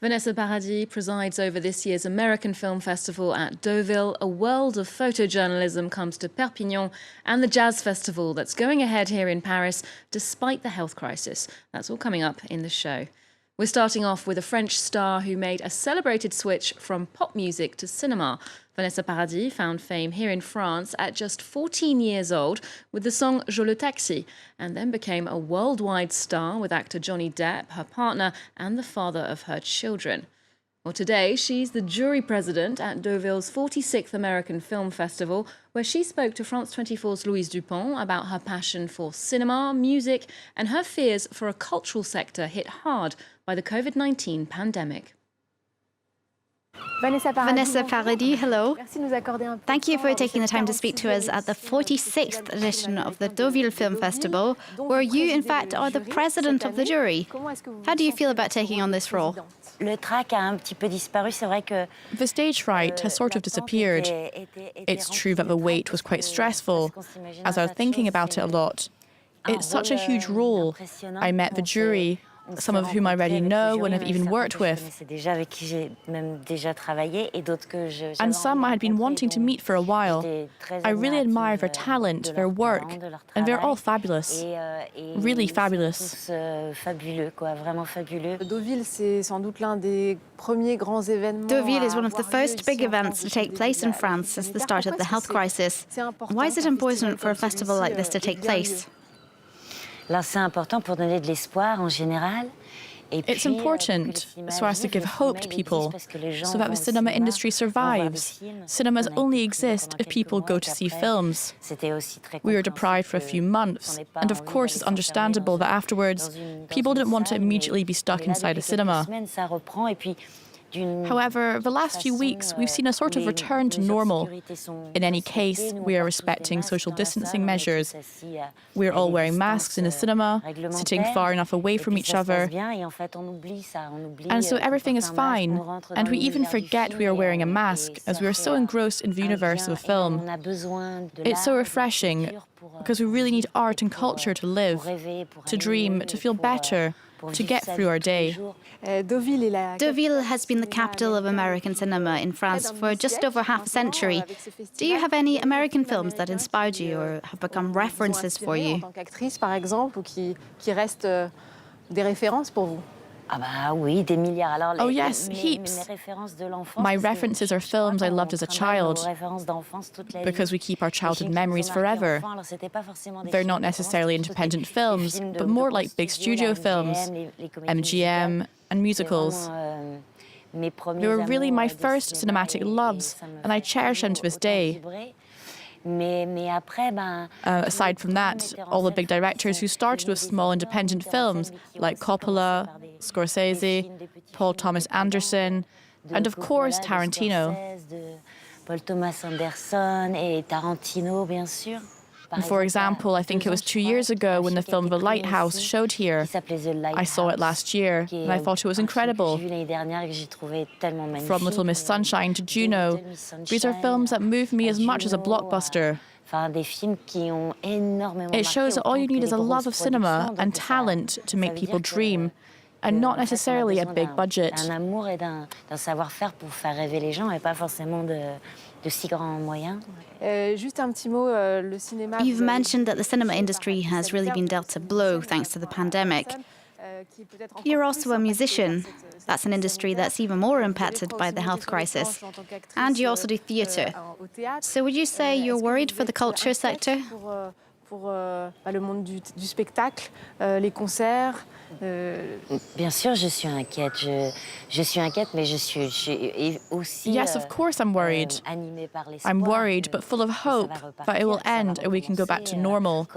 Vanessa Paradis presides over this year's American Film Festival at Deauville. A world of photojournalism comes to Perpignan, and the Jazz Festival that's going ahead here in Paris despite the health crisis. That's all coming up in the show. We're starting off with a French star who made a celebrated switch from pop music to cinema. Vanessa Paradis found fame here in France at just 14 years old with the song Je le taxi, and then became a worldwide star with actor Johnny Depp, her partner, and the father of her children. Well, today she's the jury president at Deauville's 46th American Film Festival, where she spoke to France 24's Louise Dupont about her passion for cinema, music, and her fears for a cultural sector hit hard by the COVID-19 pandemic. Vanessa Paradis, hello. Thank you for taking the time to speak to us at the 46th edition of the Deauville Film Festival, where you, in fact, are the president of the jury. How do you feel about taking on this role? The stage fright has sort of disappeared. It's true that the wait was quite stressful, as I was thinking about it a lot. It's such a huge role. I met the jury, some of whom I already know and have even worked with. And some I had been wanting to meet for a while. I really admire their talent, their work, and they're all fabulous. Really fabulous. Deauville is one of the first big events to take place in France since the start of the health crisis. Why is it important for a festival like this to take place? It's important so as to give hope to people, so that the cinema industry survives. Cinemas only exist if people go to see films. We were deprived for a few months, and of course it's understandable that afterwards people didn't want to immediately be stuck inside a cinema. However, the last few weeks, we've seen a sort of return to normal. In any case, we are respecting social distancing measures. We're all wearing masks in a cinema, sitting far enough away from each other. And so everything is fine, and we even forget we are wearing a mask as we are so engrossed in the universe of a film. It's so refreshing, because we really need art and culture to live, to dream, to feel better, to get through our day. Deauville has been the capital of American cinema in France for just over half a century. Do you have any American films that inspired you or have become references for you? Oh yes, heaps. My references are films I loved as a child, because we keep our childhood memories forever. They're not necessarily independent films, but more like big studio films, MGM, and musicals. They were really my first cinematic loves, and I cherish them to this day. Aside from that, all the big directors who started with small independent films, like Coppola, Scorsese, Paul Thomas Anderson, and of course Tarantino. For example, I think it was 2 years ago when the film The Lighthouse showed here. I saw it last year, and I thought it was incredible. From Little Miss Sunshine to Juno, these are films that move me as much as a blockbuster. It shows that all you need is a love of cinema and talent to make people dream, and not necessarily a big budget. You've mentioned that the cinema industry has really been dealt a blow thanks to the pandemic. You're also a musician. That's an industry that's even more impacted by the health crisis. And you also do theatre. So would you say you're worried for the culture sector? Yes, of course I'm worried. I'm worried, but full of hope that it will end and we can go back to normal.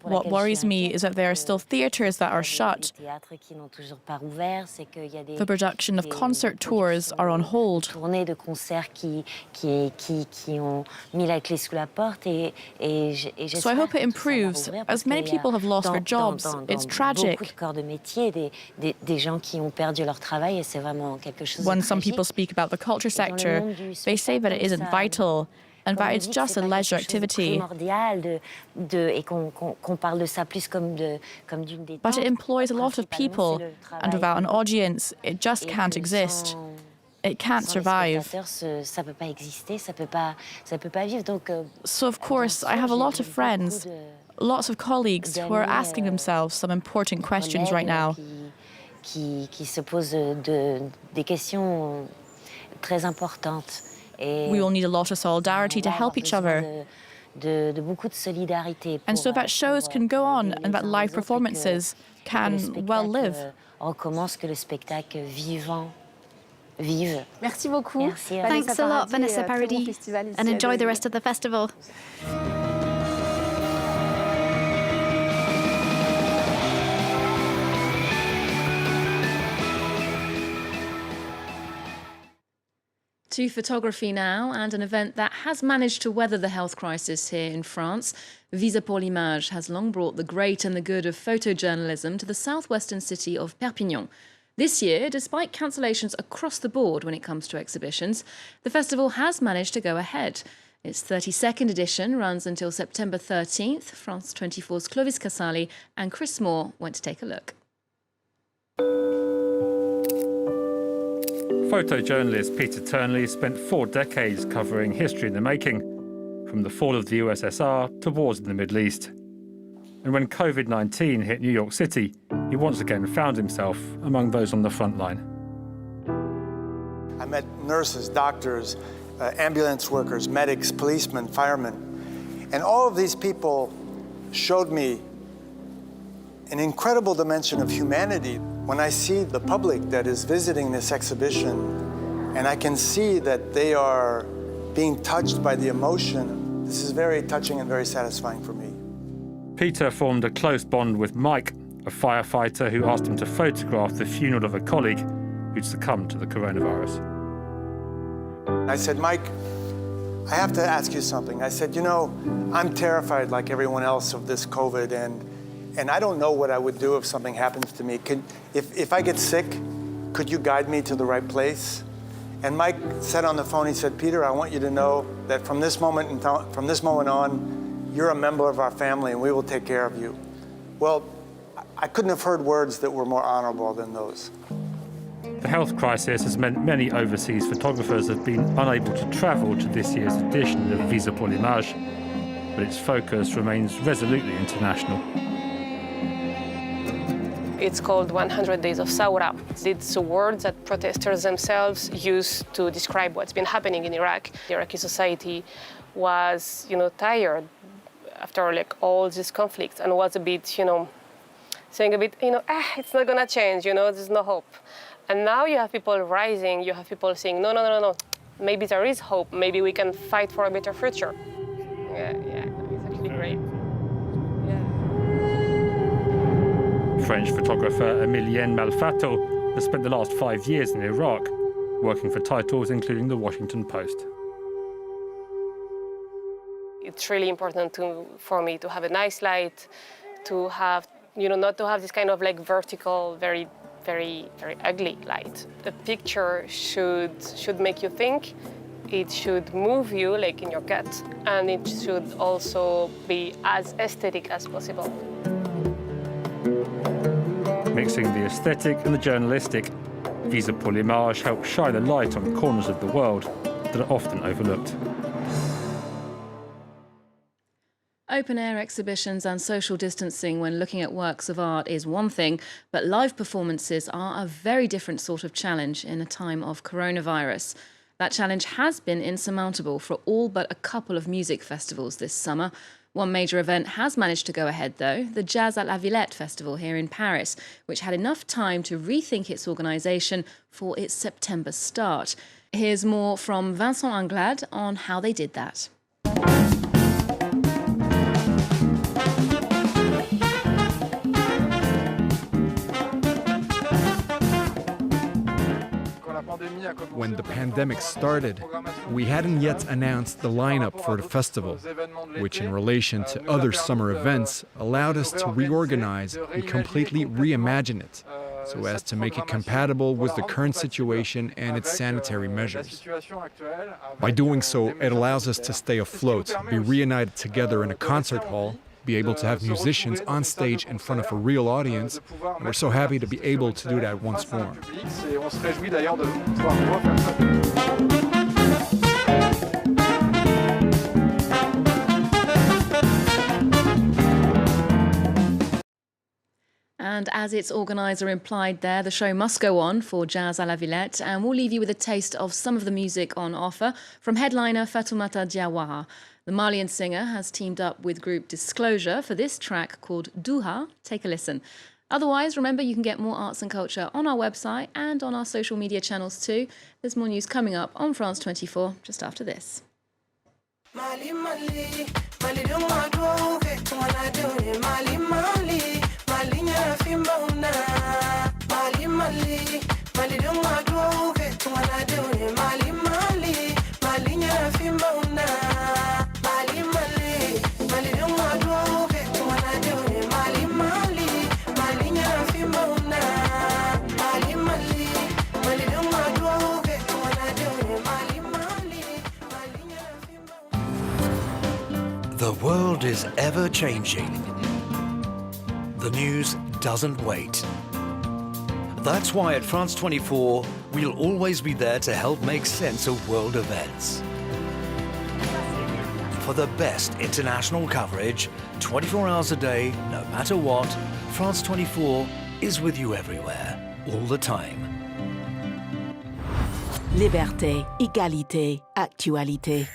What worries me is that there are still theatres that are shut. The production of concert tours are on hold. So I hope it improves, as many people have lost their jobs. It's tragic. When some people speak about the culture sector, they say that it isn't vital, and that it's just a leisure activity. But it employs a lot of people, and without an audience, it just can't exist. It can't survive. So, of course, I have a lot of friends, lots of colleagues who are asking themselves some important questions right now. We will need a lot of solidarity to help each other. And so that shows can go on and that live performances can, well, live. Merci beaucoup. Thanks a lot, Vanessa Paradis, and enjoy the rest of the festival. To photography now, and an event that has managed to weather the health crisis here in France. Visa pour l'Image has long brought the great and the good of photojournalism to the southwestern city of Perpignan. This year, despite cancellations across the board when it comes to exhibitions, the festival has managed to go ahead. Its 32nd edition runs until September 13th. France 24's Clovis Casali and Chris Moore went to take a look. Photojournalist Peter Turnley spent 4 decades covering history in the making, from the fall of the USSR to wars in the Middle East. And when COVID-19 hit New York City, he once again found himself among those on the front line. I met nurses, doctors, ambulance workers, medics, policemen, firemen. And all of these people showed me an incredible dimension of humanity. When I see the public that is visiting this exhibition, and I can see that they are being touched by the emotion, this is very touching and very satisfying for me. Peter formed a close bond with Mike, a firefighter who asked him to photograph the funeral of a colleague who'd succumbed to the coronavirus. I said, Mike, I have to ask you something. I said, you know, I'm terrified like everyone else of this COVID, and I don't know what I would do if something happens to me. If I get sick, could you guide me to the right place? And Mike said on the phone, he said, Peter, I want you to know that from this moment on, you're a member of our family and we will take care of you. Well, I couldn't have heard words that were more honorable than those. The health crisis has meant many overseas photographers have been unable to travel to this year's edition of Visa pour l'Image, but its focus remains resolutely international. It's called 100 Days of Saura. It's a word that protesters themselves use to describe what's been happening in Iraq. The Iraqi society was, tired after all these conflicts and was a bit, saying a bit, it's not gonna change, there's no hope. And now you have people rising, you have people saying, no, maybe there is hope, maybe we can fight for a better future. Yeah, it's actually great. French photographer Emilienne Malfato has spent the last 5 years in Iraq, working for titles including The Washington Post. It's really important for me to have a nice light, to have, not to have this kind of vertical, very, very, very ugly light. A picture should make you think, it should move you in your gut, and it should also be as aesthetic as possible. Mixing the aesthetic and the journalistic, Visa pour l'Image helps shine a light on corners of the world that are often overlooked. Open-air exhibitions and social distancing when looking at works of art is one thing, but live performances are a very different sort of challenge in a time of coronavirus. That challenge has been insurmountable for all but a couple of music festivals this summer. One major event has managed to go ahead, though, the Jazz at la Villette festival here in Paris, which had enough time to rethink its organisation for its September start. Here's more from Vincent Anglade on how they did that. When the pandemic started, we hadn't yet announced the lineup for the festival, which in relation to other summer events allowed us to reorganize and completely reimagine it, so as to make it compatible with the current situation and its sanitary measures. By doing so, it allows us to stay afloat, be reunited together in a concert hall, be able to have musicians on stage in front of a real audience, and we're so happy to be able to do that once more. And as its organiser implied there, the show must go on for Jazz à la Villette, and we'll leave you with a taste of some of the music on offer from headliner Fatoumata Diawara. The Malian singer has teamed up with group Disclosure for this track called Douha. Take a listen. Otherwise, remember you can get more arts and culture on our website and on our social media channels too. There's more news coming up on France 24 just after this. Mali, Mali, Mali, The world is ever changing. The news doesn't wait. That's why at France 24, we'll always be there to help make sense of world events. For the best international coverage, 24 hours a day, no matter what, France 24 is with you everywhere, all the time. Liberté, égalité, actualité.